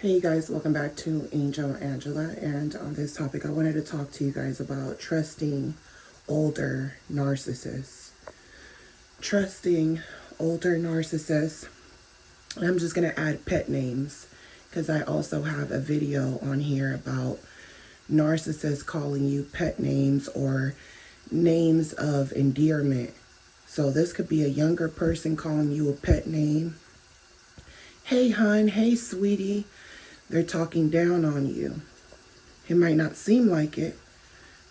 Hey guys, welcome back to Angel Angela. And on this topic, I wanted to talk to you guys about trusting older narcissists. Trusting older narcissists. And I'm just going to add pet names because I also have a video on here about narcissists calling you pet names or names of endearment. So this could be a younger person calling you a pet name. Hey, hun. Hey, sweetie. They're talking down on you. It might not seem like it.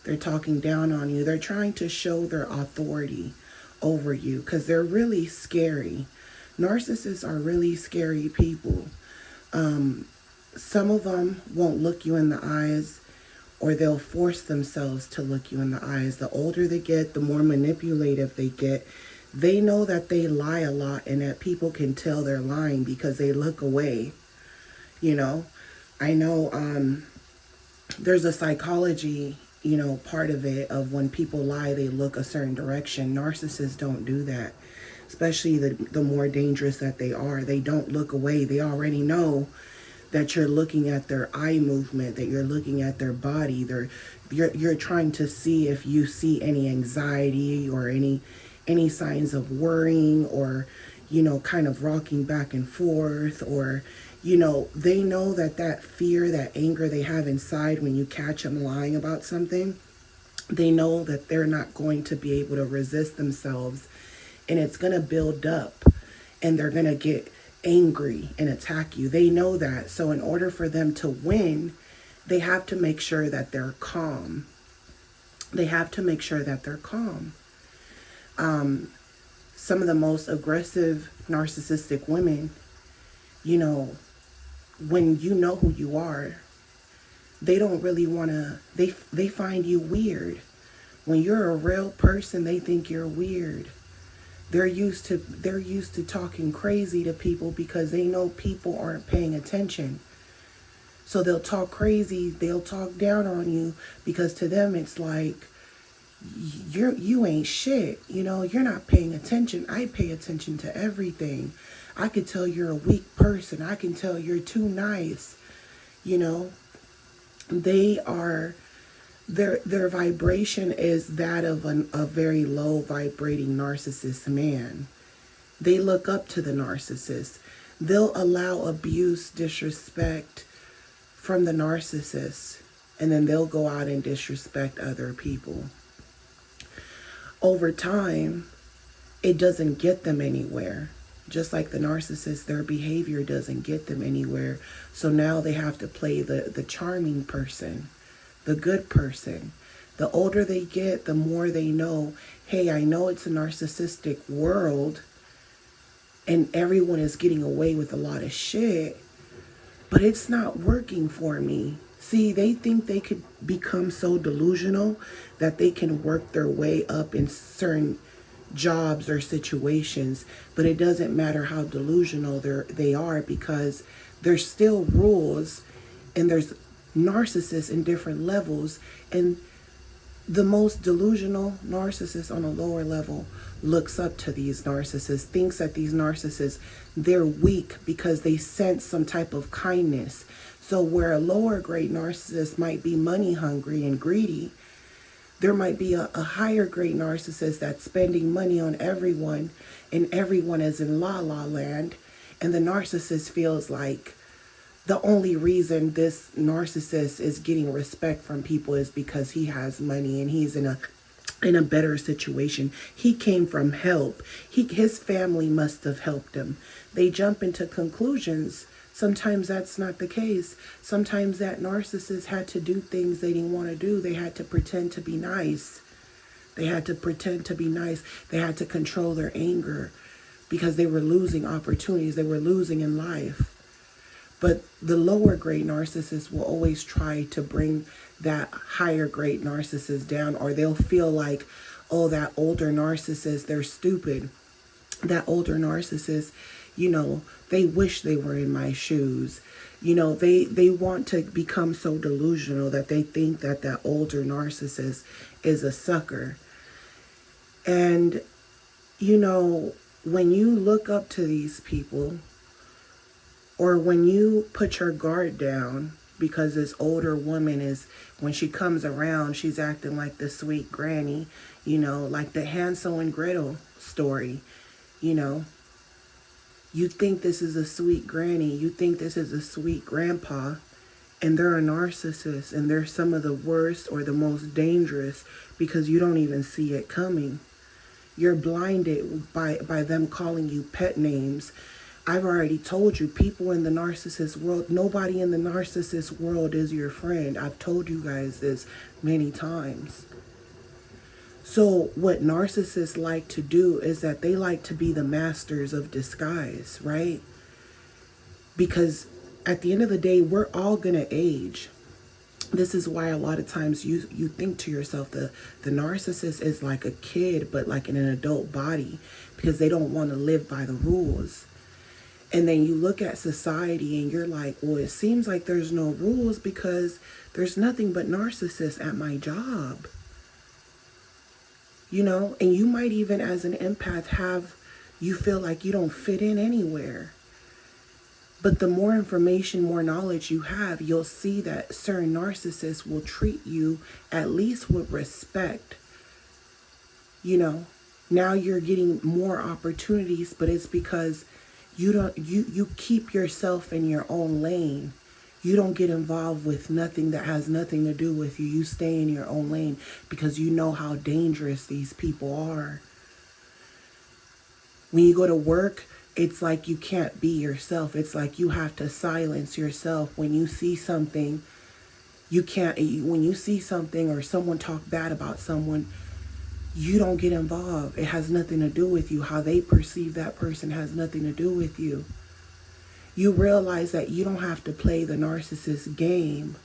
They're talking down on you. They're trying to show their authority over you because they're really scary. Narcissists are really scary people. Some of them won't look you in the eyes, or they'll force themselves to look you in the eyes. The older they get, the more manipulative they get. They know that they lie a lot and that people can tell they're lying because they look away. You know, I know there's a psychology, part of it of when people lie, they look a certain direction. Narcissists don't do that, especially the more dangerous that they are. They don't look away. They already know that you're looking at their eye movement, that you're looking at their body. You're trying to see if you see any anxiety or any signs of worrying or, kind of rocking back and forth or, they know that fear, that anger they have inside when you catch them lying about something, they know that they're not going to be able to resist themselves and it's going to build up and they're going to get angry and attack you. They know that. So in order for them to win, they have to make sure that they're calm. They have to make sure that they're calm. Some of the most aggressive narcissistic women, when you know who you are, they don't really want to, they find you weird. When you're a real person, they think you're weird. They're used to talking crazy to people because they know people aren't paying attention. So they'll talk crazy, they'll talk down on you because to them it's like, you ain't shit, you're not paying attention. I pay attention to everything. I could tell you're a weak person. I can tell you're too nice. They are, their vibration is that of a very low vibrating narcissist man. They look up to the narcissist. They'll allow abuse, disrespect from the narcissist, and then they'll go out and disrespect other people. Over time, it doesn't get them anywhere. Just like the narcissist, their behavior doesn't get them anywhere. So now they have to play the charming person, the good person. The older they get, the more they know, hey, I know it's a narcissistic world and everyone is getting away with a lot of shit, but it's not working for me. See, they think they could become so delusional that they can work their way up in certain jobs or situations, but it doesn't matter how delusional they are because there's still rules and there's narcissists in different levels, and the most delusional narcissist on a lower level looks up to these narcissists, thinks that these narcissists, they're weak because they sense some type of kindness. So where a lower grade narcissist might be money hungry and greedy, there might be a higher grade narcissist that's spending money on everyone and everyone is in la la land, and the narcissist feels like the only reason this narcissist is getting respect from people is because he has money and he's in a better situation. He came from help. His family must have helped him. They jump into conclusions. Sometimes that's not the case. Sometimes that narcissist had to do things they didn't want to do. They had to pretend to be nice. They had to pretend to be nice. They had to control their anger because they were losing opportunities. They were losing in life. But the lower grade narcissist will always try to bring that higher grade narcissist down, or they'll feel like, oh, that older narcissist, they're stupid. That older narcissist, they wish they were in my shoes. They want to become so delusional that they think that older narcissist is a sucker. And, when you look up to these people, Or when you put your guard down because this older woman is, when she comes around, she's acting like the sweet granny, like the Hansel and Gretel story, you know. You think this is a sweet granny, you think this is a sweet grandpa, and they're a narcissist, and they're some of the worst or the most dangerous because you don't even see it coming. You're blinded by them calling you pet names. I've already told you, people in the narcissist world, nobody in the narcissist world is your friend. I've told you guys this many times. So what narcissists like to do is that they like to be the masters of disguise, right? Because at the end of the day, we're all going to age. This is why a lot of times you think to yourself, the narcissist is like a kid, but like in an adult body, because they don't want to live by the rules. And then you look at society and you're like, well, it seems like there's no rules because there's nothing but narcissists at my job. And you might even as an empath you feel like you don't fit in anywhere. But the more information, more knowledge you have, you'll see that certain narcissists will treat you at least with respect. Now you're getting more opportunities, but it's because you keep yourself in your own lane. You don't get involved with nothing that has nothing to do with you. You stay in your own lane because you know how dangerous these people are. When you go to work, it's like you can't be yourself. It's like you have to silence yourself. When you see something, when you see something or someone talk bad about someone, you don't get involved. It has nothing to do with you. How they perceive that person has nothing to do with you. You realize that you don't have to play the narcissist game,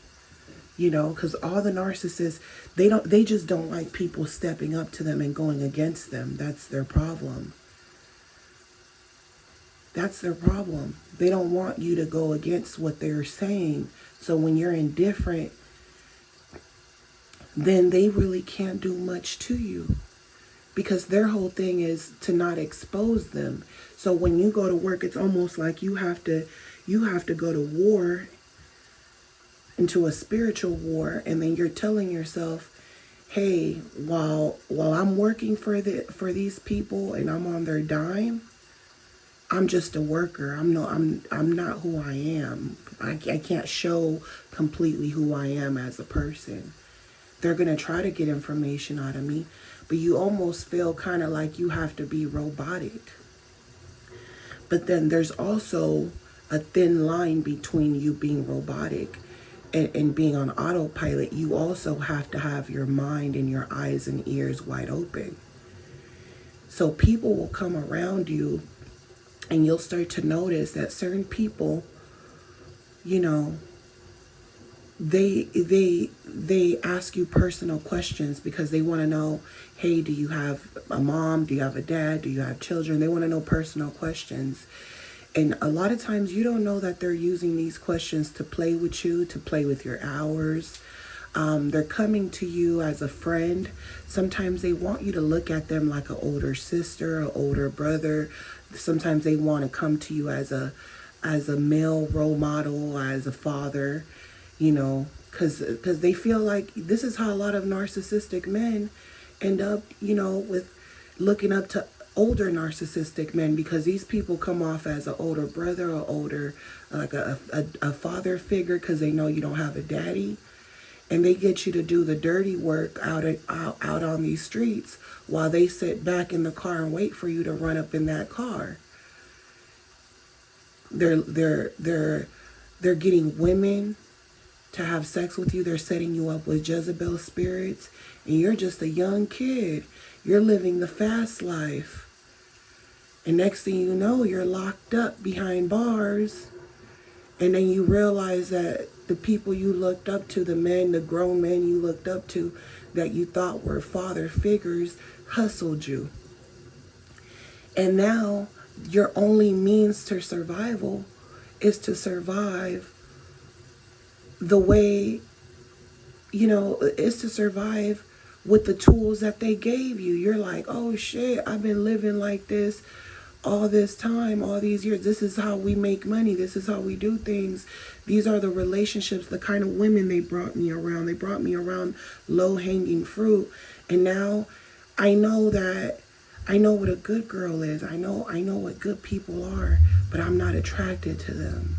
because all the narcissists, they just don't like people stepping up to them and going against them. That's their problem. That's their problem. They don't want you to go against what they're saying. So when you're indifferent, then they really can't do much to you, because their whole thing is to not expose them. So when you go to work, it's almost like you have to go to war, into a spiritual war, and then you're telling yourself, hey, while I'm working for these people and I'm on their dime, I'm just a worker. I'm not who I am. I can't show completely who I am as a person. They're going to try to get information out of me, but you almost feel kind of like you have to be robotic. But then there's also a thin line between you being robotic and being on autopilot. You also have to have your mind and your eyes and ears wide open. So people will come around you and you'll start to notice that certain people, they ask you personal questions because they want to know, hey, do you have a mom? Do you have a dad? Do you have children? They want to know personal questions. And a lot of times you don't know that they're using these questions to play with you, to play with your hours. They're coming to you as a friend. Sometimes they want you to look at them like an older sister, an older brother. Sometimes they want to come to you as a male role model, as a father, because they feel like this is how a lot of narcissistic men end up, with looking up to older narcissistic men, because these people come off as an older brother or older, like a father figure, because they know you don't have a daddy. And they get you to do the dirty work out on these streets while they sit back in the car and wait for you to run up in that car. They're getting women to have sex with you. They're setting you up with Jezebel spirits, and you're just a young kid. You're living the fast life. And next thing you know, you're locked up behind bars. And then you realize that the people you looked up to, the grown men you looked up to, that you thought were father figures, hustled you. And now your only means to survival is to survive the way, is to survive with the tools that they gave you. You're like, oh shit, I've been living like this all this time, all these years, this is how we make money. This is how we do things. These are the relationships, the kind of women they brought me around. They brought me around low-hanging fruit. And now I know what a good girl is. I know what good people are, but I'm not attracted to them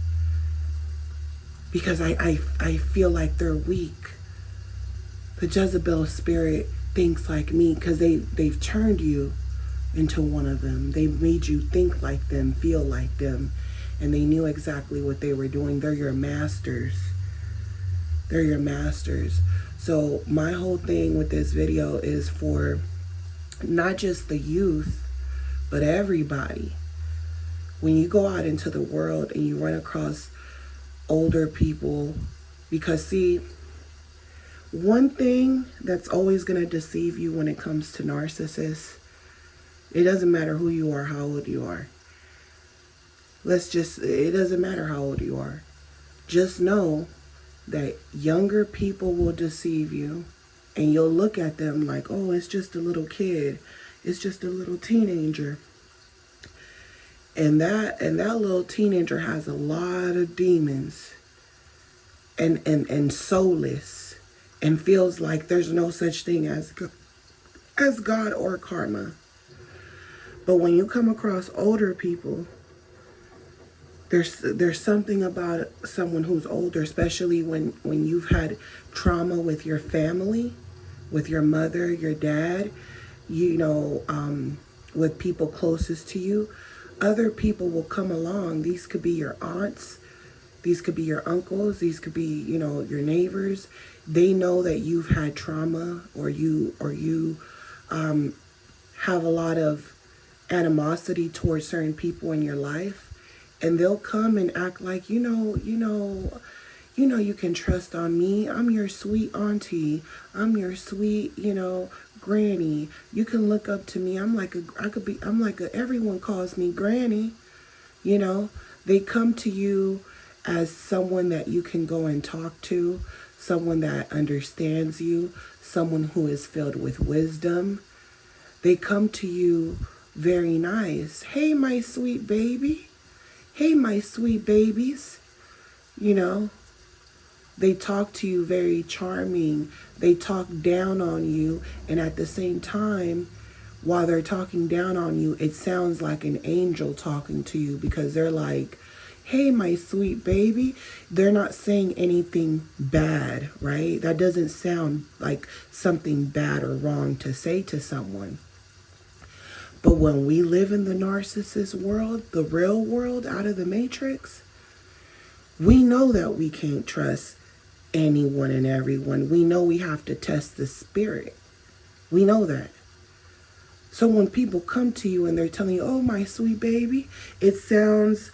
because I feel like they're weak. The Jezebel spirit thinks like me because they've turned you into one of them. They've made you think like them, feel like them, and they knew exactly what they were doing. They're your masters. They're your masters. So my whole thing with this video is for not just the youth, but everybody. When you go out into the world and you run across older people, because see, one thing that's always going to deceive you when it comes to narcissists, it doesn't matter who you are, how old you are. It doesn't matter how old you are. Just know that younger people will deceive you, and you'll look at them like, oh, it's just a little kid. It's just a little teenager. And that little teenager has a lot of demons and soulless, and feels like there's no such thing as God or karma. But when you come across older people, there's something about someone who's older, especially when you've had trauma with your family, with your mother, your dad, with people closest to you. Other people will come along. These could be your aunts, these could be your uncles, these could be, your neighbors. They know that you've had trauma, or you have a lot of animosity towards certain people in your life, and they'll come and act like, you can trust on me. I'm your sweet auntie. I'm your sweet, granny. You can look up to me. Everyone calls me granny. They come to you as someone that you can go and talk to, someone that understands you, someone who is filled with wisdom. They come to you very nice. Hey, my sweet baby. Hey, my sweet babies. They talk to you very charming. They talk down on you. And at the same time, while they're talking down on you, it sounds like an angel talking to you, because they're like, hey, my sweet baby. They're not saying anything bad, right? That doesn't sound like something bad or wrong to say to someone. But when we live in the narcissist world, the real world out of the matrix, we know that we can't trust anyone and everyone. We know we have to test the spirit. We know that. So when people come to you and they're telling you, oh, my sweet baby, it sounds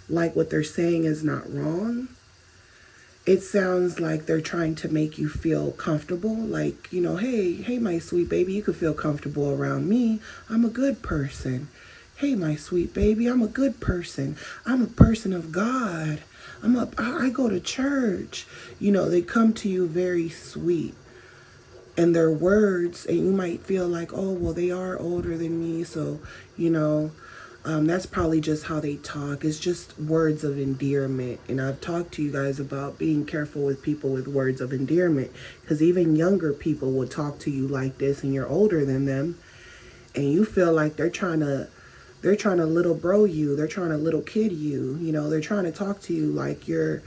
like what they're saying is not wrong. It sounds like they're trying to make you feel comfortable. Like, hey, my sweet baby, you could feel comfortable around me. I'm a good person. Hey, my sweet baby, I'm a good person. I'm a person of God. I go to church. They come to you very sweet. And their words, and you might feel like, oh, well, they are older than me. So, that's probably just how they talk. It's just words of endearment. And I've talked to you guys about being careful with people with words of endearment, because even younger people will talk to you like this, and you're older than them, and you feel like they're trying to little bro you. They're trying to little kid you. They're trying to talk to you like you're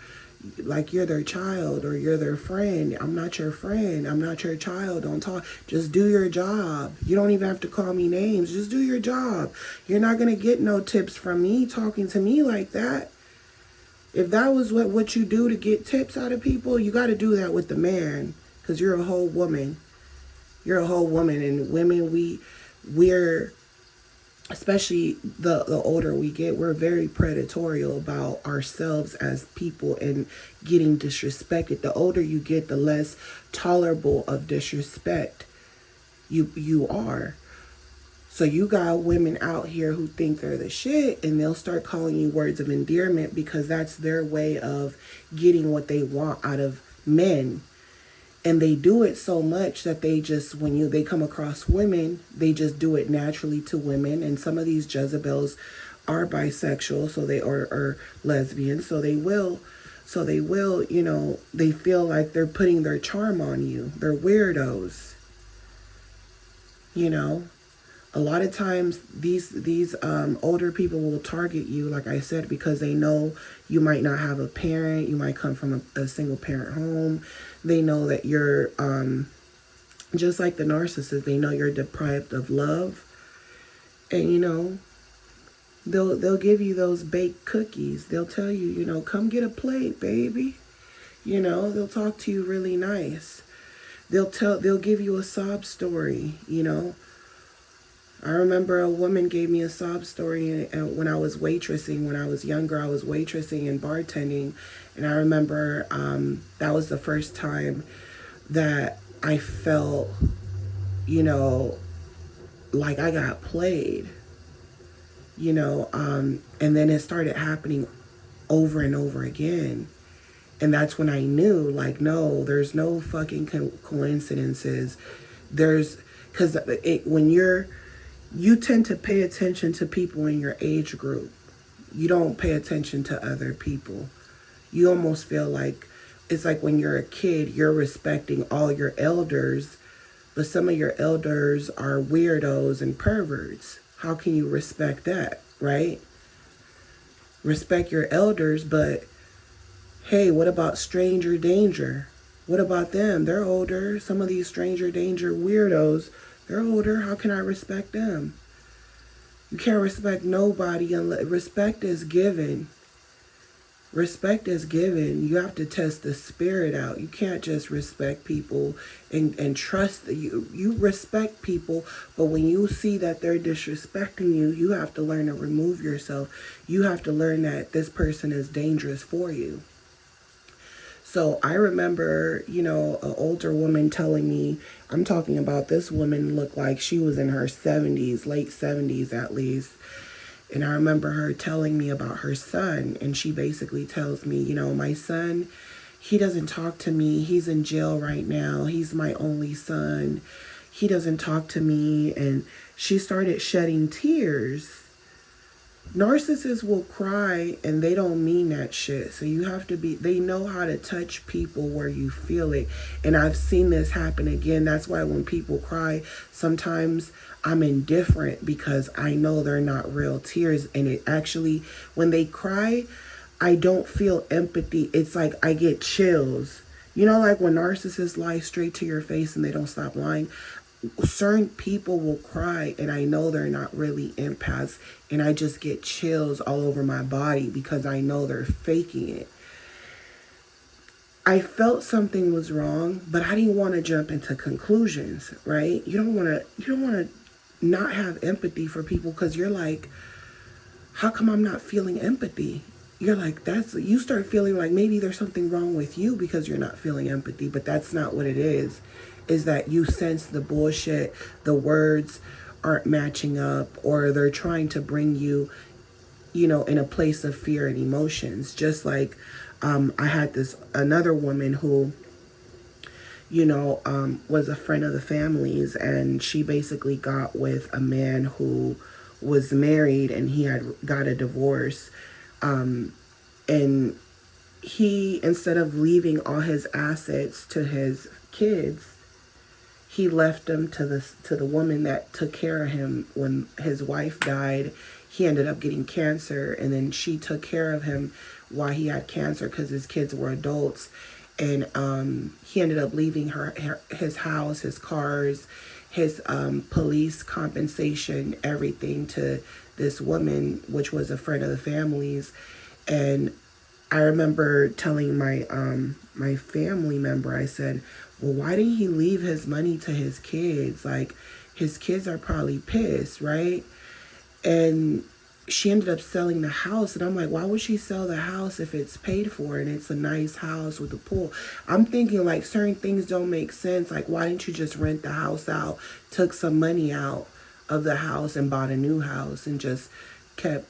their child, or you're their friend. I'm not your friend. I'm not your child. Don't talk. Just do your job. You don't even have to call me names. Just do your job. You're not going to get no tips from me talking to me like that. If that was what you do to get tips out of people, you got to do that with the man, because you're a whole woman. You're a whole woman. And women, we're especially the older we get, we're very predatory about ourselves as people and getting disrespected. The older you get, the less tolerable of disrespect you are. So you got women out here who think they're the shit, and they'll start calling you words of endearment, because that's their way of getting what they want out of men. And they do it so much that they just, when they come across women, they just do it naturally to women. And some of these Jezebels are bisexual, so they are lesbians, so they will, they feel like they're putting their charm on you. They're weirdos, you know. A lot of times these older people will target you, like I said, because they know you might not have a parent. You might come from a single parent home. They know that you're just like the narcissist. They know you're deprived of love, and they'll give you those baked cookies. They'll tell you, come get a plate, baby. They'll talk to you really nice. They'll give you a sob story. I remember a woman gave me a sob story when I was waitressing. When I was younger, I was waitressing and bartending. And I remember that was the first time that I felt, like I got played. And then it started happening over and over again. And that's when I knew, like, no, there's no fucking coincidences. Because when you tend to pay attention to people in your age group. You don't pay attention to other people. You almost feel like, it's like when you're a kid, you're respecting all your elders, but some of your elders are weirdos and perverts. How can you respect that, right? Respect your elders, but hey, what about stranger danger? What about them? They're older. Some of these stranger danger weirdos, they're older. How can I respect them? You can't respect nobody unless respect is given. Respect is given. You have to test the spirit out. You can't just respect people and trust that you respect people, but when you see that they're disrespecting you, you have to learn to remove yourself. You have to learn that this person is dangerous for you. So I remember, an older woman telling me, I'm talking about this woman looked like she was in her 70s, late 70s at least. And I remember her telling me about her son. And she basically tells me, my son, he doesn't talk to me. He's in jail right now. He's my only son. He doesn't talk to me. And she started shedding tears. Narcissists will cry and they don't mean that shit. So you have to they know how to touch people where you feel it. And I've seen this happen again. That's why when people cry, sometimes I'm indifferent because I know they're not real tears. And it actually, when they cry, I don't feel empathy. It's like I get chills. Like when narcissists lie straight to your face and they don't stop lying. Certain people will cry and I know they're not really empaths, and I just get chills all over my body because I know they're faking it. I felt something was wrong, but I didn't want to jump into conclusions, right? You don't want to not have empathy for people because you're like, how come I'm not feeling empathy? You're like, you start feeling like maybe there's something wrong with you because you're not feeling empathy, but that's not what it is that you sense the bullshit, the words aren't matching up, or they're trying to bring you, in a place of fear and emotions. Just like I had another woman who, was a friend of the family's, and she basically got with a man who was married and he had got a divorce. And he, instead of leaving all his assets to his kids, he left them to the woman that took care of him when his wife died. He ended up getting cancer, and then she took care of him while he had cancer because his kids were adults. And he ended up leaving his house, his cars, his police compensation, everything to this woman, which was a friend of the family's. And I remember telling my family member, I said, well, why didn't he leave his money to his kids? Like, his kids are probably pissed, right? And she ended up selling the house. And I'm like, why would she sell the house if it's paid for and it's a nice house with a pool? I'm thinking, like, certain things don't make sense. Like, why didn't you just rent the house out, took some money out of the house and bought a new house and just kept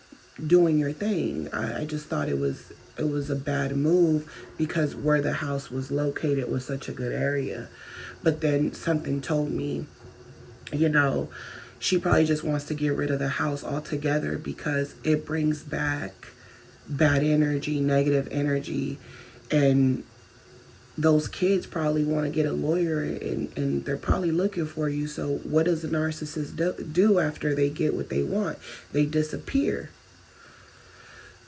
doing your thing? I just thought it was was a bad move because where the house was located was such a good area. But then something told me, you know, she probably just wants to get rid of the house altogether because it brings back bad energy, negative energy, and those kids probably want to get a lawyer, and they're probably looking for you. So what does a narcissist do after they get what they want? They disappear.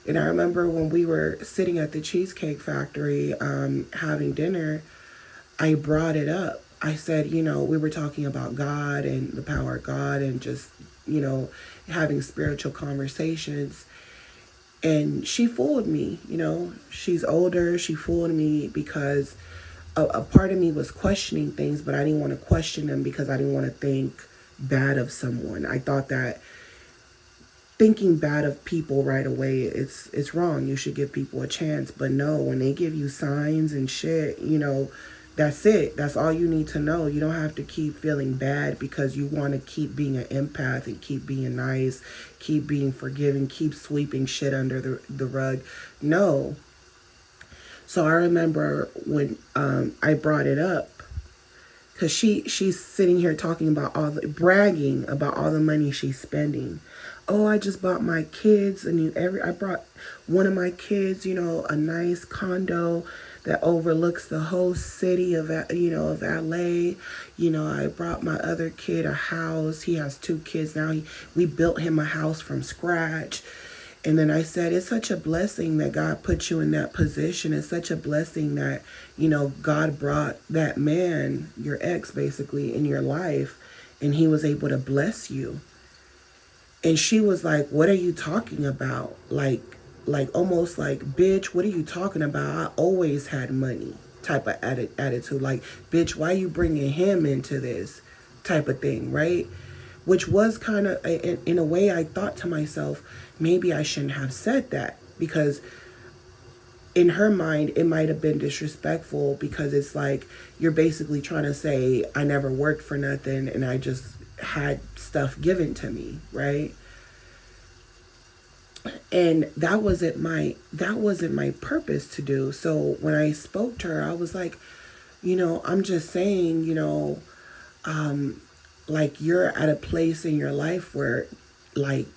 And I remember when we were sitting at the Cheesecake Factory having dinner, I brought it up. I said, you know, we were talking about God and the power of God and just, you know, having spiritual conversations. And she fooled me, you know. She's older. She fooled me because a part of me was questioning things, but I didn't want to question them because I didn't want to think bad of someone. I thought that thinking bad of people right away, it's wrong. You should give people a chance. But no, when they give you signs and shit, you know, that's it. That's all you need to know. You don't have to keep feeling bad because you want to keep being an empath and keep being nice, keep being forgiving, keep sweeping shit under the rug. No. So I remember when I brought it up, because she's sitting here talking about bragging about all the money she's spending. Oh, I just bought my kids I brought one of my kids, you know, a nice condo that overlooks the whole city of, you know, of LA. You know, I brought my other kid a house. He has 2 kids now. We built him a house from scratch. And then I said, it's such a blessing that God put you in that position. It's such a blessing that, you know, God brought that man, your ex basically, in your life, and he was able to bless you. And she was like, what are you talking about? Like almost like, bitch, what are you talking about? I always had money type of attitude. Like, bitch, why you bringing him into this type of thing, right? Which was kind of, in a way, I thought to myself, maybe I shouldn't have said that, because in her mind, it might have been disrespectful, because it's like, you're basically trying to say, I never worked for nothing and I just had stuff given to me, right? And that wasn't my purpose to do. So when I spoke to her, I was like, you know, I'm just saying, you know, like, you're at a place in your life where, like,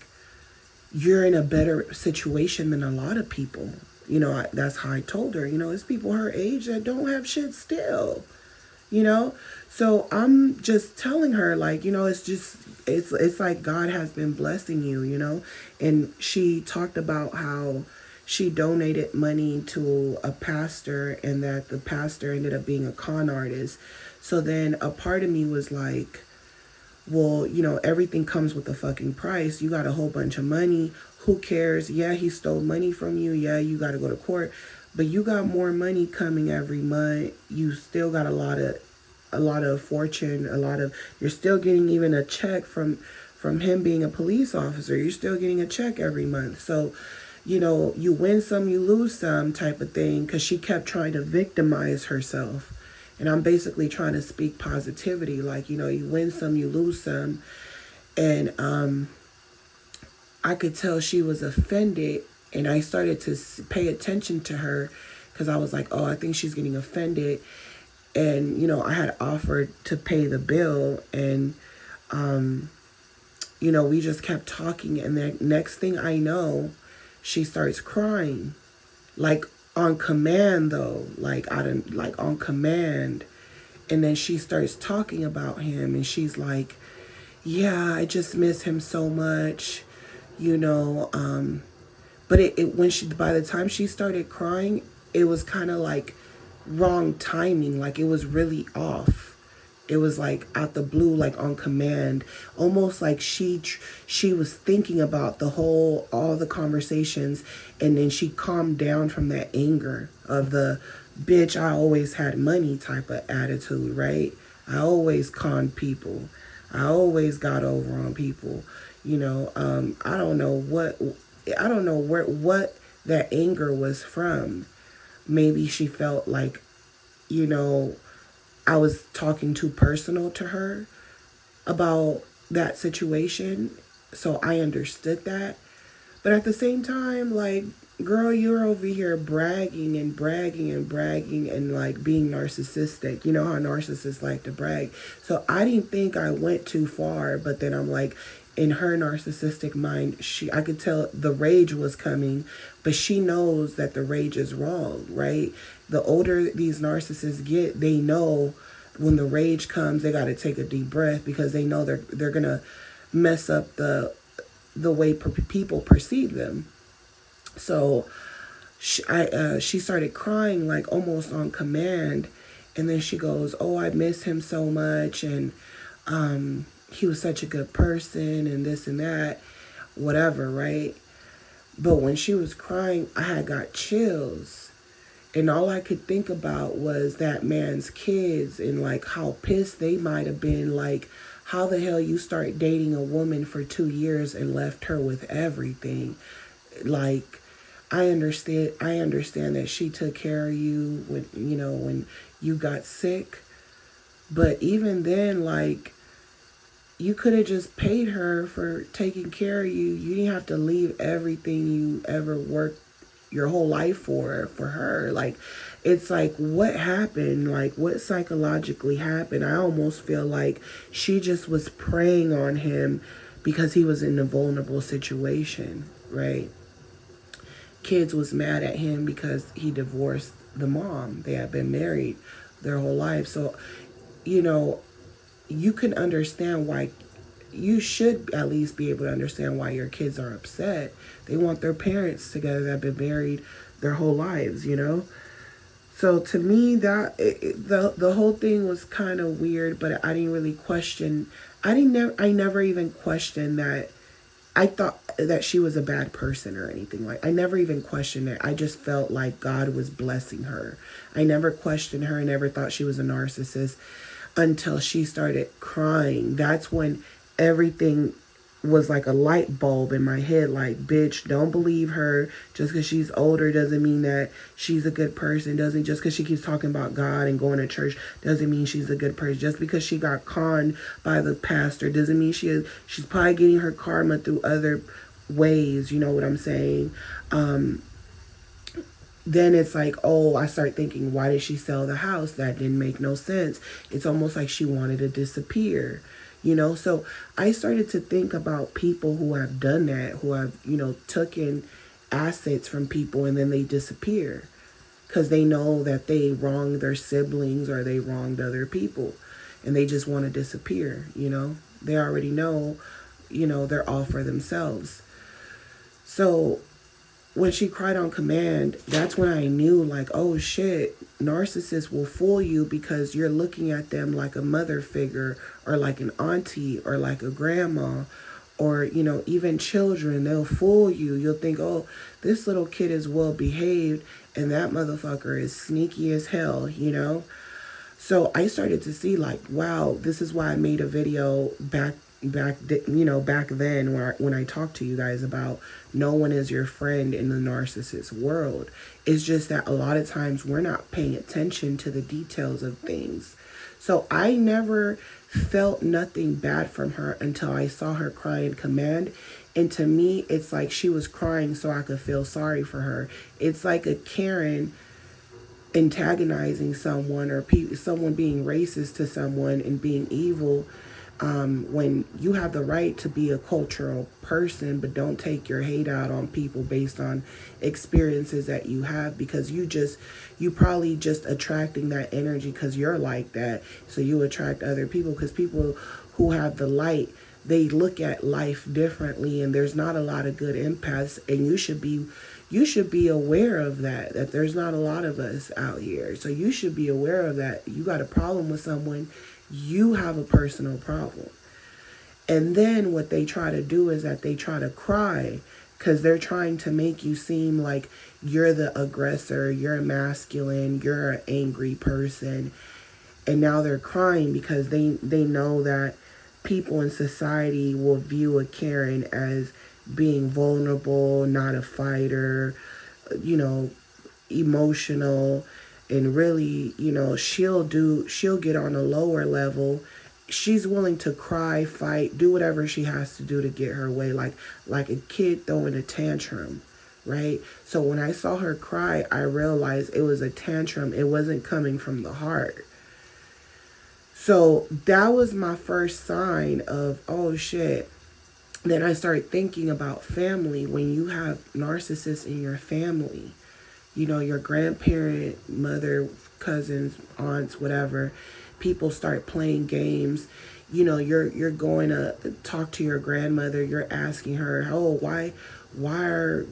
you're in a better situation than a lot of people. You know, that's how I told her. You know, it's people her age that don't have shit still, you know? So I'm just telling her, like, you know, it's like God has been blessing you, you know? And she talked about how she donated money to a pastor and that the pastor ended up being a con artist. So then a part of me was like, well, you know, everything comes with a fucking price. You got a whole bunch of money. Who cares? Yeah, he stole money from you. Yeah, you got to go to court. But you got more money coming every month. You still got a lot of fortune, you're still getting even a check from him being a police officer. You're still getting a check every month. So, you know, you win some, you lose some type of thing, because she kept trying to victimize herself. And I'm basically trying to speak positivity, like, you know, you win some, you lose some. And I could tell she was offended, and I started to pay attention to her, because I was like, oh, I think she's getting offended. And, you know, I had offered to pay the bill, and, you know, we just kept talking. And the next thing I know, she starts crying, like on command though, like on command. And then she starts talking about him, and she's like, yeah, I just miss him so much, you know. But by the time she started crying, it was kind of like wrong timing. Like, it was really off. It was like out the blue, like on command, almost like she was thinking about all the conversations, and then she calmed down from that anger of the bitch, I always had money type of attitude, right? I always conned people. I always got over on people, you know. I don't know what that anger was from. Maybe she felt like, you know, I was talking too personal to her about that situation. So I understood that. But at the same time, like, girl, you're over here bragging and bragging and bragging and like being narcissistic. You know how narcissists like to brag. So I didn't think I went too far, but then I'm like, in her narcissistic mind, I could tell the rage was coming, but she knows that the rage is wrong, right? The older these narcissists get, they know when the rage comes, they got to take a deep breath because they know they're gonna mess up the way people perceive them. So she started crying like almost on command, and then she goes, "Oh, I miss him so much, and he was such a good person, and this and that, whatever, right?" But when she was crying, I had got chills, and all I could think about was that man's kids and like how pissed they might have been. Like, how the hell you start dating a woman for 2 years and left her with everything? Like, I understand that she took care of you when when you got sick, but even then, like, you could have just paid her for taking care of you. You didn't have to leave everything you ever worked your whole life for her. Like, it's like, what happened? Like, what psychologically happened? I almost feel like she just was preying on him because he was in a vulnerable situation, right? Kids was mad at him because he divorced the mom. They had been married their whole life. So, you know, you can understand why, you should at least be able to understand why your kids are upset. They want their parents together that have been married their whole lives, you know? So to me, the whole thing was kind of weird, but I didn't really question. I never even questioned that. I thought that she was a bad person or anything. Like, I never even questioned it. I just felt like God was blessing her. I never questioned her. I never thought she was a narcissist until she started crying. That's when everything was like a light bulb in my head. Like, bitch, don't believe her. Just because she's older doesn't mean that she's a good person. Doesn't just because she keeps talking about God and going to church doesn't mean she's a good person. Just because she got conned by the pastor doesn't mean she's probably getting her karma through other ways. You know what I'm saying? Then it's like, oh, I start thinking, why did she sell the house? That didn't make no sense. It's almost like she wanted to disappear, you know? So I started to think about people who have done that, who have, taken assets from people and then they disappear because they know that they wronged their siblings or they wronged other people and they just want to disappear, you know? They already know, they're all for themselves. So when she cried on command, that's when I knew, like, oh shit, narcissists will fool you because you're looking at them like a mother figure or like an auntie or like a grandma or, even children. They'll fool you. You'll think, oh, this little kid is well behaved and that motherfucker is sneaky as hell, So I started to see, like, wow, this is why I made a video back then when I talked to you guys about no one is your friend in the narcissist world. It's just that a lot of times we're not paying attention to the details of things. So I never felt nothing bad from her until I saw her cry in command. And to me, it's like she was crying so I could feel sorry for her. It's like a Karen antagonizing someone or someone being racist to someone and being evil. When you have the right to be a cultural person, but don't take your hate out on people based on experiences that you have, because you probably just attracting that energy because you're like that. So you attract other people because people who have the light, they look at life differently, and there's not a lot of good empaths, and you should be aware of that there's not a lot of us out here. So you should be aware of that. You got a problem with someone, you have a personal problem. And then what they try to do is that they try to cry because they're trying to make you seem like you're the aggressor, you're masculine, you're an angry person. And now they're crying because they know that people in society will view a Karen as being vulnerable, not a fighter, emotional. And really, she'll get on a lower level. She's willing to cry, fight, do whatever she has to do to get her way, like a kid throwing a tantrum, right? So when I saw her cry, I realized it was a tantrum. It wasn't coming from the heart. So that was my first sign of, oh shit. Then I started thinking about family. When you have narcissists in your family, you know, your grandparent, mother, cousins, aunts, whatever, people start playing games. You know, you're going to talk to your grandmother, you're asking her, oh, why are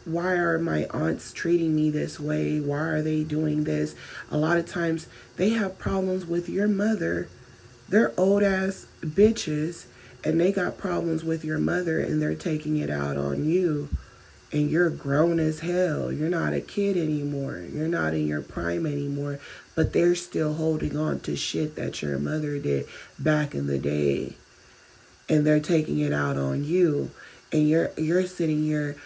why are my aunts treating me this way? Why are they doing this? A lot of times they have problems with your mother. They're old ass bitches and they got problems with your mother and they're taking it out on you. And you're grown as hell. You're not a kid anymore. You're not in your prime anymore. But they're still holding on to shit that your mother did back in the day. And they're taking it out on you. And you're sitting here,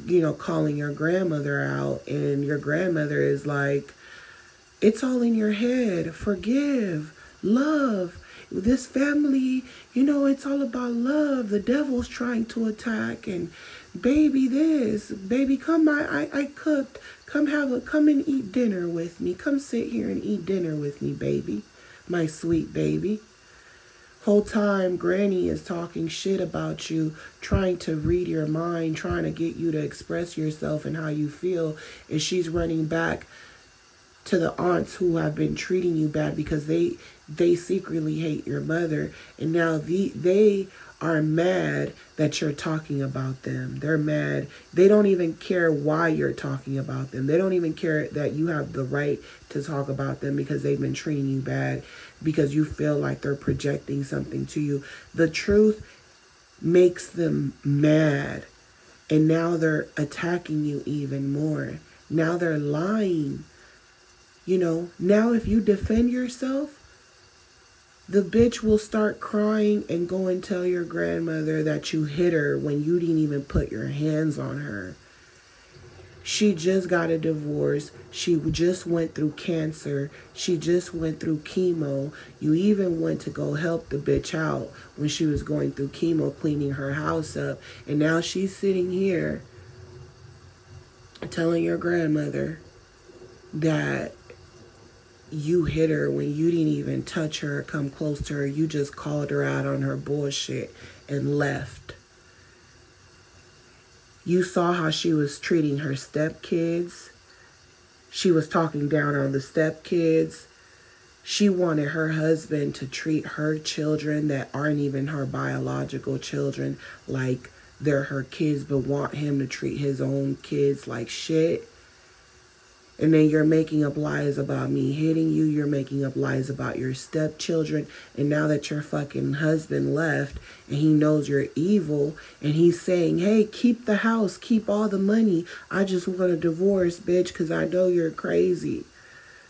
you know, calling your grandmother out. And your grandmother is like, it's all in your head. Forgive. Love. This family, you know, it's all about love. The devil's trying to attack, and baby this, baby come, I cooked. Come and eat dinner with me. Come sit here and eat dinner with me, baby. My sweet baby. Whole time Granny is talking shit about you, trying to read your mind, trying to get you to express yourself and how you feel, and she's running back to the aunts who have been treating you bad because they secretly hate your mother, and now they are mad that you're talking about them. They're mad. They don't even care why you're talking about them. They don't even care that you have the right to talk about them because they've been treating you bad, because you feel like they're projecting something to you. The truth makes them mad, and now they're attacking you even more. Now they're lying. You know, now if you defend yourself, the bitch will start crying and go and tell your grandmother that you hit her when you didn't even put your hands on her. She just got a divorce. She just went through cancer. She just went through chemo. You even went to go help the bitch out when she was going through chemo, cleaning her house up. And now she's sitting here telling your grandmother that you hit her when you didn't even touch her or come close to her. You just called her out on her bullshit and left. You saw how she was treating her stepkids. She was talking down on the stepkids. She wanted her husband to treat her children that aren't even her biological children like they're her kids, but want him to treat his own kids like shit. And then you're making up lies about me hitting you. You're making up lies about your stepchildren. And now that your fucking husband left and he knows you're evil and he's saying, hey, keep the house, keep all the money. I just want a divorce, bitch, because I know you're crazy.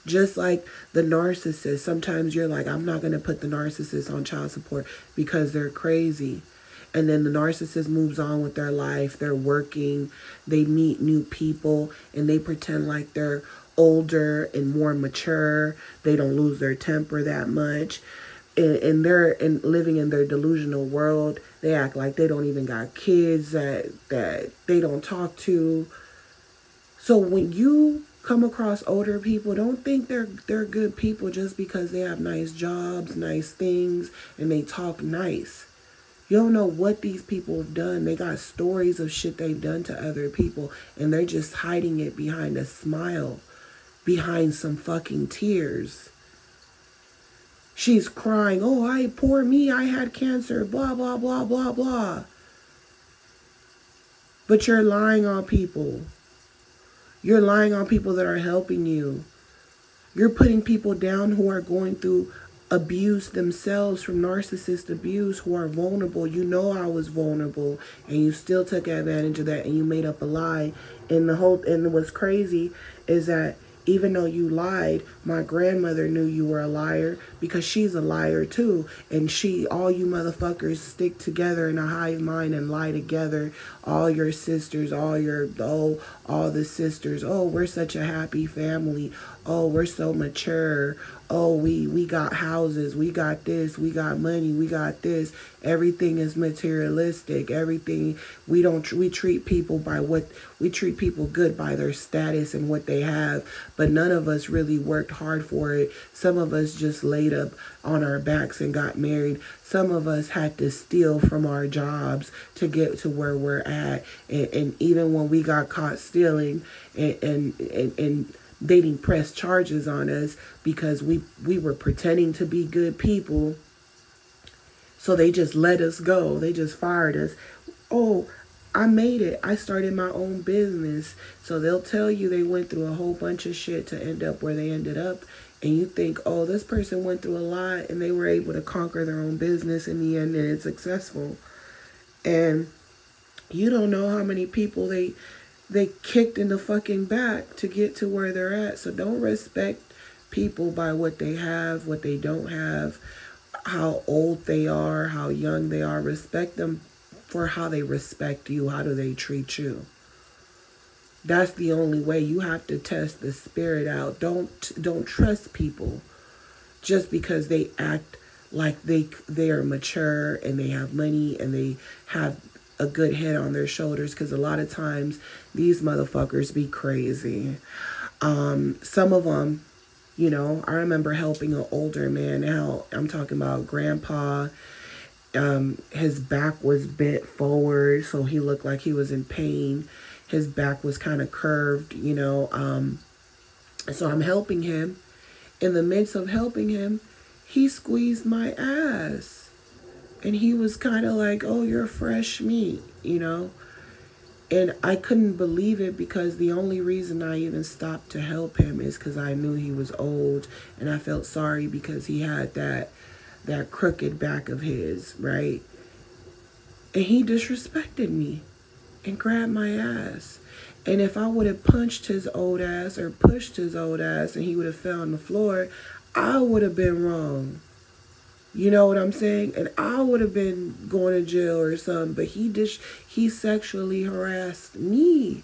Just like the narcissist. Sometimes you're like, I'm not going to put the narcissist on child support because they're crazy. And then the narcissist moves on with their life. They're working. They meet new people. And they pretend like they're older and more mature. They don't lose their temper that much. And they're living in their delusional world. They act like they don't even got kids that they don't talk to. So when you come across older people, don't think they're good people just because they have nice jobs, nice things, and they talk nice. You don't know what these people have done. They got stories of shit they've done to other people, and they're just hiding it behind a smile, behind some fucking tears. She's crying, oh, poor me, I had cancer, blah, blah, blah, blah, blah. But you're lying on people. You're lying on people that are helping you. You're putting people down who are going through abuse themselves from narcissist abuse, who are vulnerable. You know I was vulnerable, and you still took advantage of that, and you made up a lie. And what's crazy is that even though you lied, my grandmother knew you were a liar because she's a liar too. And all you motherfuckers stick together in a hive mind and lie together. All your sisters, all the sisters. Oh, we're such a happy family. Oh, we're so mature. oh, we got houses, we got this, we got money, we got this. Everything is materialistic. Everything, we treat people by what, we treat people good by their status and what they have, but none of us really worked hard for it. Some of us just laid up on our backs and got married. Some of us had to steal from our jobs to get to where we're at. And even when we got caught stealing and they didn't press charges on us because we were pretending to be good people. So they just let us go. They just fired us. Oh, I made it. I started my own business. So they'll tell you they went through a whole bunch of shit to end up where they ended up. And you think, oh, this person went through a lot and they were able to conquer their own business in the end and it's successful. And you don't know how many people they kicked in the fucking back to get to where they're at. So don't respect people by what they have, what they don't have, how old they are, how young they are. Respect them for how they respect you. How do they treat you? That's the only way. You have to test the spirit out. Don't trust people just because they act like they are mature and they have money and they have a good head on their shoulders, because a lot of times these motherfuckers be crazy. Some of them, you know, I remember helping an older man out. I'm talking about grandpa. His back was bent forward, so he looked like he was in pain. His back was kind of curved, you know. So I'm helping him. In the midst of helping him, he squeezed my ass. And he was kind of like, oh, you're fresh meat, you know. And I couldn't believe it, because the only reason I even stopped to help him is because I knew he was old. And I felt sorry because he had that crooked back of his, right? And he disrespected me and grabbed my ass. And if I would have punched his old ass or pushed his old ass and he would have fell on the floor, I would have been wrong. You know what I'm saying? And I would have been going to jail or something. But he sexually harassed me.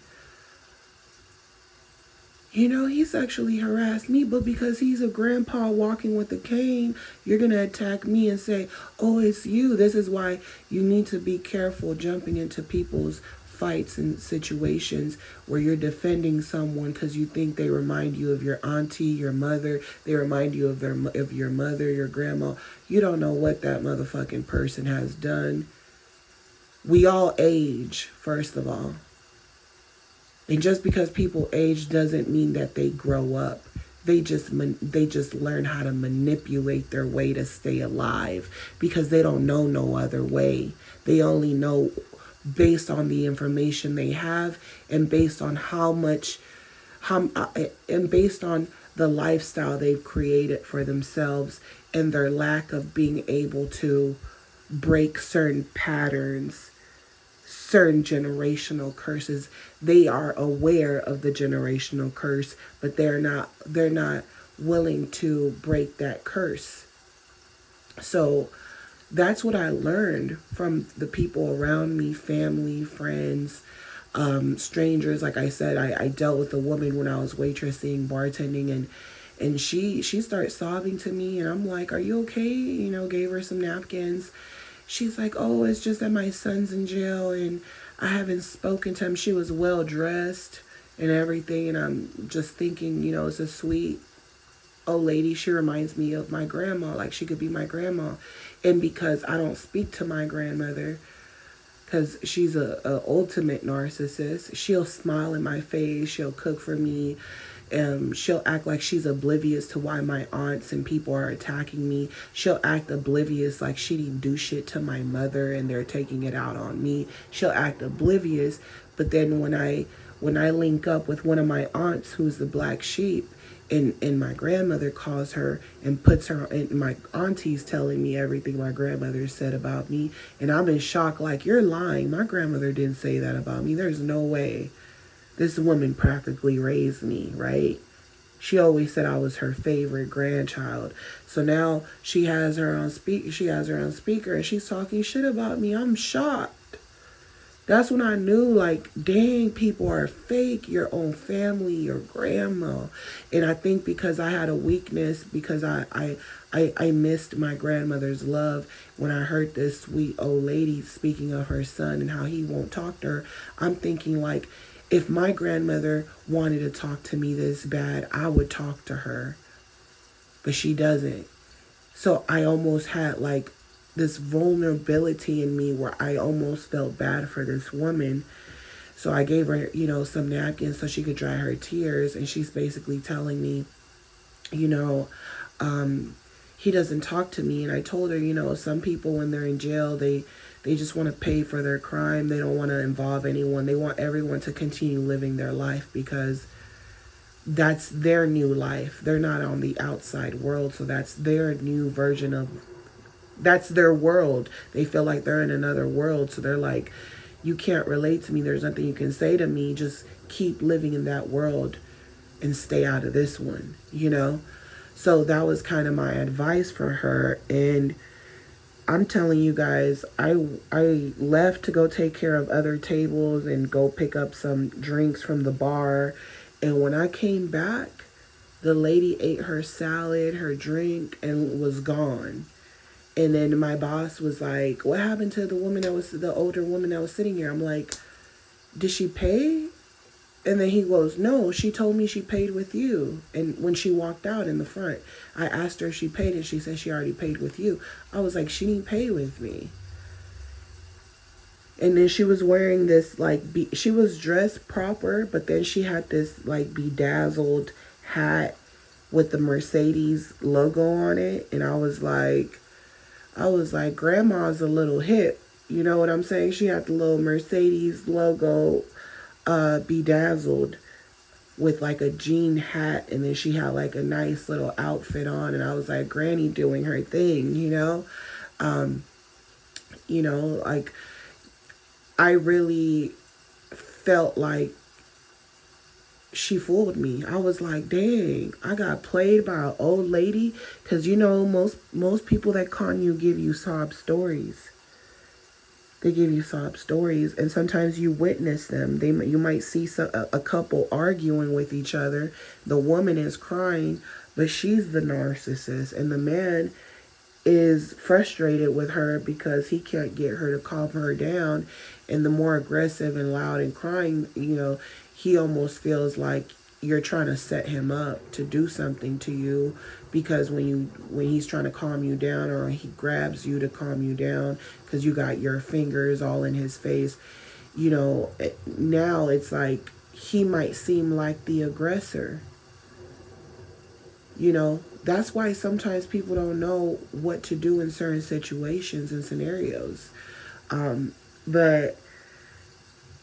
You know, he sexually harassed me. But because he's a grandpa walking with a cane, you're going to attack me and say, oh, it's you. This is why you need to be careful jumping into people's fights and situations where you're defending someone because you think they remind you of your auntie, your mother. They remind you of your mother, your grandma. You don't know what that motherfucking person has done. We all age, first of all. And just because people age doesn't mean that they grow up. They just learn how to manipulate their way to stay alive, because they don't know no other way. They only know based on the information they have, and based on and based on the lifestyle they've created for themselves, and their lack of being able to break certain patterns, certain generational curses. They are aware of the generational curse, but they're not willing to break that curse. So that's what I learned from the people around me, family, friends, strangers. Like I said, I dealt with a woman when I was waitressing, bartending, and she started sobbing to me, and I'm like, are you okay? You know, gave her some napkins. She's like, oh, it's just that my son's in jail and I haven't spoken to him. She was well dressed and everything, and I'm just thinking, you know, it's a sweet old lady. She reminds me of my grandma, like she could be my grandma. And because I don't speak to my grandmother, because she's a ultimate narcissist, she'll smile in my face, she'll cook for me, she'll act like she's oblivious to why my aunts and people are attacking me. She'll act oblivious like she didn't do shit to my mother and they're taking it out on me. She'll act oblivious, but then when I link up with one of my aunts who's the black sheep, and my grandmother calls her and puts her, and my auntie's telling me everything my grandmother said about me, and I'm in shock, like, you're lying. My grandmother didn't say that about me. There's no way. This woman practically raised me, right? She always said I was her favorite grandchild. So now she has her on speaker and she's talking shit about me. I'm shocked. That's when I knew, like, dang, people are fake. Your own family, your grandma. And I think because I had a weakness, because I missed my grandmother's love, when I heard this sweet old lady speaking of her son and how he won't talk to her, I'm thinking, like, if my grandmother wanted to talk to me this bad, I would talk to her. But she doesn't. So I almost had, like, this vulnerability in me where I almost felt bad for this woman. So I gave her, some napkins so she could dry her tears. And she's basically telling me, you know, he doesn't talk to me. And I told her, some people when they're in jail, they just want to pay for their crime. They don't want to involve anyone. They want everyone to continue living their life because that's their new life. They're not on the outside world. So that's their new version of, that's their world. They feel like they're in another world. So they're like, you can't relate to me. There's nothing you can say to me. Just keep living in that world and stay out of this one, So that was kind of my advice for her. And I'm telling you guys, I left to go take care of other tables and go pick up some drinks from the bar. And when I came back, the lady ate her salad, her drink, and was gone. And then my boss was like, what happened to the older woman that was sitting here? I'm like, did she pay? And then he goes, no, she told me she paid with you. And when she walked out in the front, I asked her if she paid, and she said she already paid with you. I was like, she didn't pay with me. And then she was wearing this, like, she was dressed proper, but then she had this, like, bedazzled hat with the Mercedes logo on it. And I was like, grandma's a little hip. You know what I'm saying? She had the little Mercedes logo bedazzled with like a jean hat, and then she had like a nice little outfit on, and I was like, granny doing her thing, like I really felt like she fooled me. I was like, dang, I got played by an old lady. Because most people that con you give you sob stories. They give you sob stories, and sometimes you witness them. You might see a couple arguing with each other. The woman is crying, but she's the narcissist, and the man is frustrated with her because he can't get her to calm her down. And the more aggressive and loud and crying, he almost feels like you're trying to set him up to do something to you, because when he's trying to calm you down, or he grabs you to calm you down because you got your fingers all in his face, now it's like he might seem like the aggressor. That's why sometimes people don't know what to do in certain situations and scenarios. But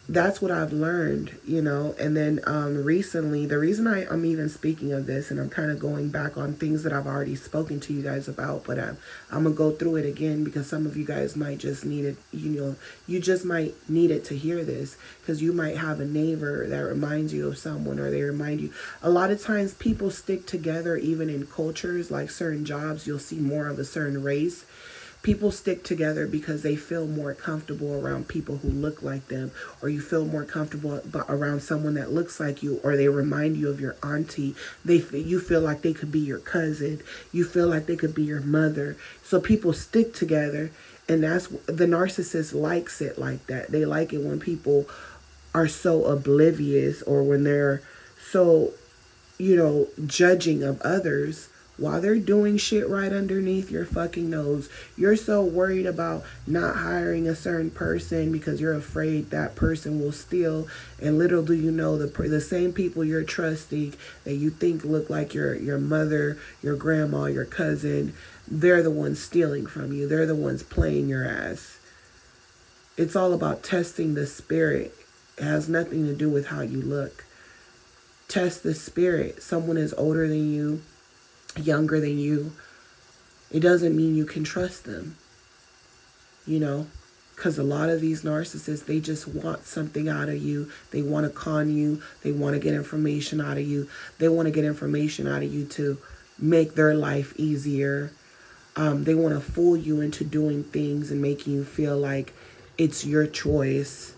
that's what I've learned, and then recently, the reason I'm even speaking of this, and I'm kind of going back on things that I've already spoken to you guys about, but I'm going to go through it again because some of you guys might just need it, you just might need it to hear this, because you might have a neighbor that reminds you of someone, or they remind you. A lot of times people stick together, even in cultures, like certain jobs, you'll see more of a certain race. People stick together because they feel more comfortable around people who look like them, or you feel more comfortable around someone that looks like you, or they remind you of your auntie. You feel like they could be your cousin. You feel like they could be your mother. So people stick together, and that's the narcissist likes it like that. They like it when people are so oblivious, or when they're so, judging of others, while they're doing shit right underneath your fucking nose. You're so worried about not hiring a certain person because you're afraid that person will steal. And little do you know, the same people you're trusting that you think look like your mother, your grandma, your cousin, they're the ones stealing from you. They're the ones playing your ass. It's all about testing the spirit. It has nothing to do with how you look. Test the spirit. Someone is older than you, younger than you, it doesn't mean you can trust them, because a lot of these narcissists, they just want something out of you. They want to con you. They want to get information out of you. They want to get information out of you to make their life easier. They want to fool you into doing things and making you feel like it's your choice.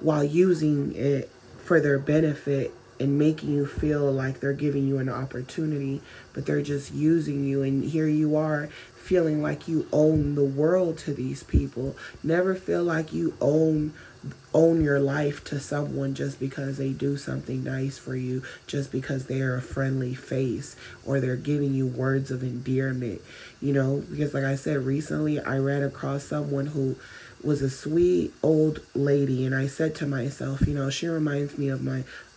while using it for their benefit and making you feel like they're giving you an opportunity, but they're just using you. And here you are feeling like you own the world to these people. Never feel like you own your life to someone just because they do something nice for you, just because they're a friendly face or they're giving you words of endearment. You know, because like I said, recently I ran across someone who was a sweet old lady, and I said to myself, you know, she reminds me of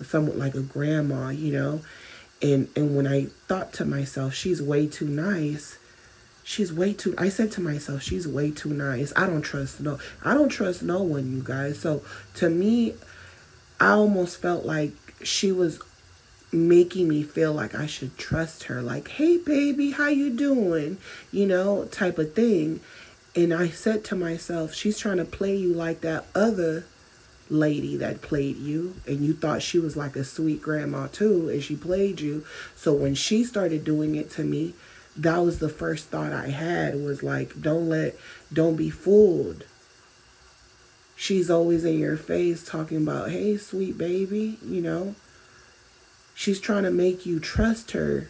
somewhat like a grandma, you know. And when I thought to myself, she's way too nice. I said to myself, she's way too nice. I don't trust no one, you guys. So to me, I almost felt like she was making me feel like I should trust her. Like, hey baby, how you doing? You know, type of thing. And I said to myself, she's trying to play you like that other lady that played you, and you thought she was like a sweet grandma too, and she played you. So when she started doing it to me, that was the first thought I had, was like, don't be fooled. She's always in your face talking about, hey, sweet baby, you know. She's trying to make you trust her.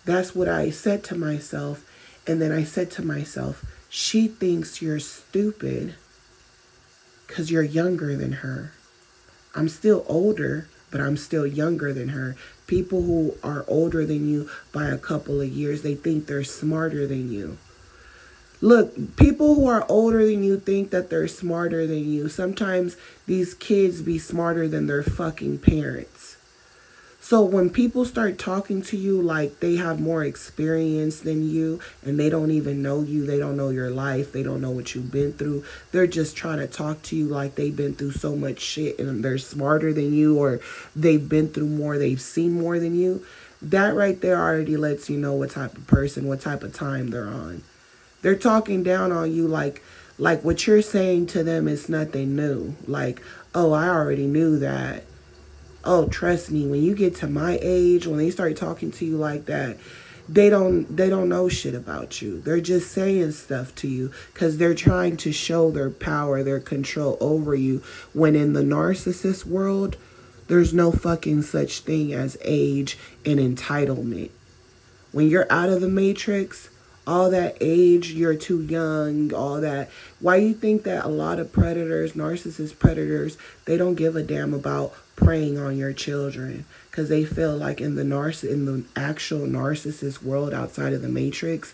That's what I said to myself. And then I said to myself, she thinks you're stupid because you're younger than her. I'm still older, but I'm still younger than her. People who are older than you by a couple of years, they think they're smarter than you. Look, people who are older than you think that they're smarter than you. Sometimes these kids be smarter than their fucking parents. So when people start talking to you like they have more experience than you, and they don't even know you, they don't know your life, they don't know what you've been through, they're just trying to talk to you like they've been through so much shit and they're smarter than you, or they've been through more, they've seen more than you, that right there already lets you know what type of person, what type of time they're on. They're talking down on you like what you're saying to them is nothing new. Like, oh, I already knew that. Oh, trust me, when you get to my age, when they start talking to you like that, they don't know shit about you. They're just saying stuff to you because they're trying to show their power, their control over you. When in the narcissist world, there's no fucking such thing as age and entitlement. When you're out of the matrix, all that age, you're too young, all that. Why you think that a lot of predators, narcissist predators, they don't give a damn about preying on your children? Because they feel like in the actual narcissist world outside of the matrix,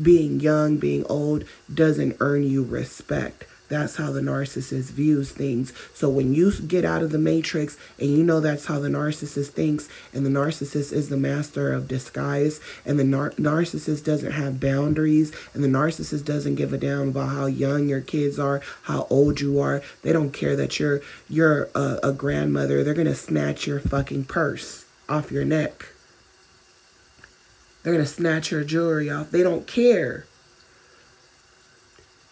being young, being old doesn't earn you respect. That's how the narcissist views things. So when you get out of the matrix and you know that's how the narcissist thinks, and the narcissist is the master of disguise, and the narcissist doesn't have boundaries, and the narcissist doesn't give a damn about how young your kids are, how old you are. They don't care that you're a grandmother. They're going to snatch your fucking purse off your neck. They're going to snatch your jewelry off. They don't care.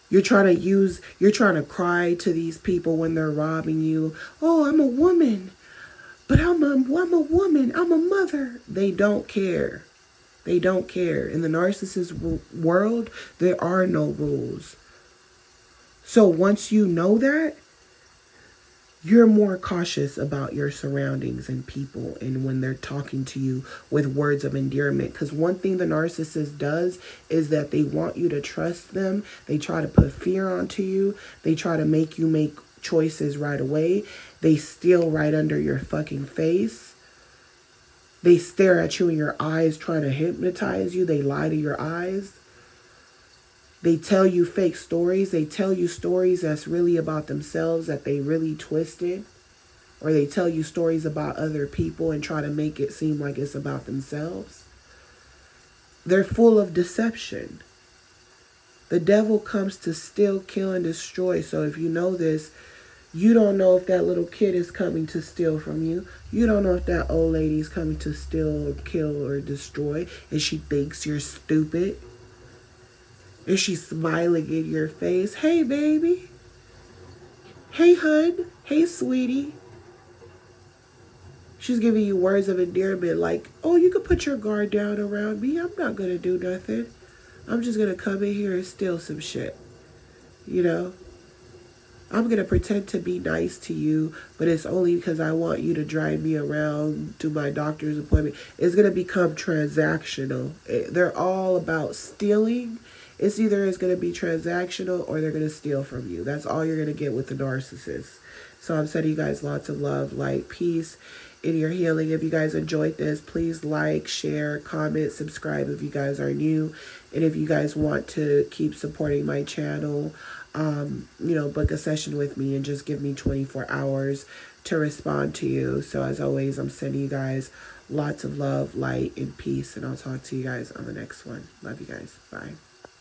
You're trying to cry to these people when they're robbing you. Oh, I'm a woman, but I'm a woman. I'm a mother. They don't care. They don't care. In the narcissist world, there are no rules. So once you know that, you're more cautious about your surroundings and people, and when they're talking to you with words of endearment. Because one thing the narcissist does is that they want you to trust them. They try to put fear onto you. They try to make you make choices right away. They steal right under your fucking face. They stare at you in your eyes trying to hypnotize you. They lie to your eyes. They tell you fake stories. They tell you stories that's really about themselves that they really twisted. Or they tell you stories about other people and try to make it seem like it's about themselves. They're full of deception. The devil comes to steal, kill, and destroy. So if you know this, you don't know if that little kid is coming to steal from you. You don't know if that old lady is coming to steal or kill or destroy, and she thinks you're stupid. Is she smiling in your face? Hey, baby. Hey, hun. Hey, sweetie. She's giving you words of endearment like, oh, you can put your guard down around me. I'm not going to do nothing. I'm just going to come in here and steal some shit. You know? I'm going to pretend to be nice to you, but it's only because I want you to drive me around to my doctor's appointment. It's going to become transactional. They're all about stealing. It's either it's going to be transactional or they're going to steal from you. That's all you're going to get with the narcissist. So I'm sending you guys lots of love, light, peace in your healing. If you guys enjoyed this, please like, share, comment, subscribe if you guys are new. And if you guys want to keep supporting my channel, book a session with me and just give me 24 hours to respond to you. So as always, I'm sending you guys lots of love, light, and peace. And I'll talk to you guys on the next one. Love you guys. Bye.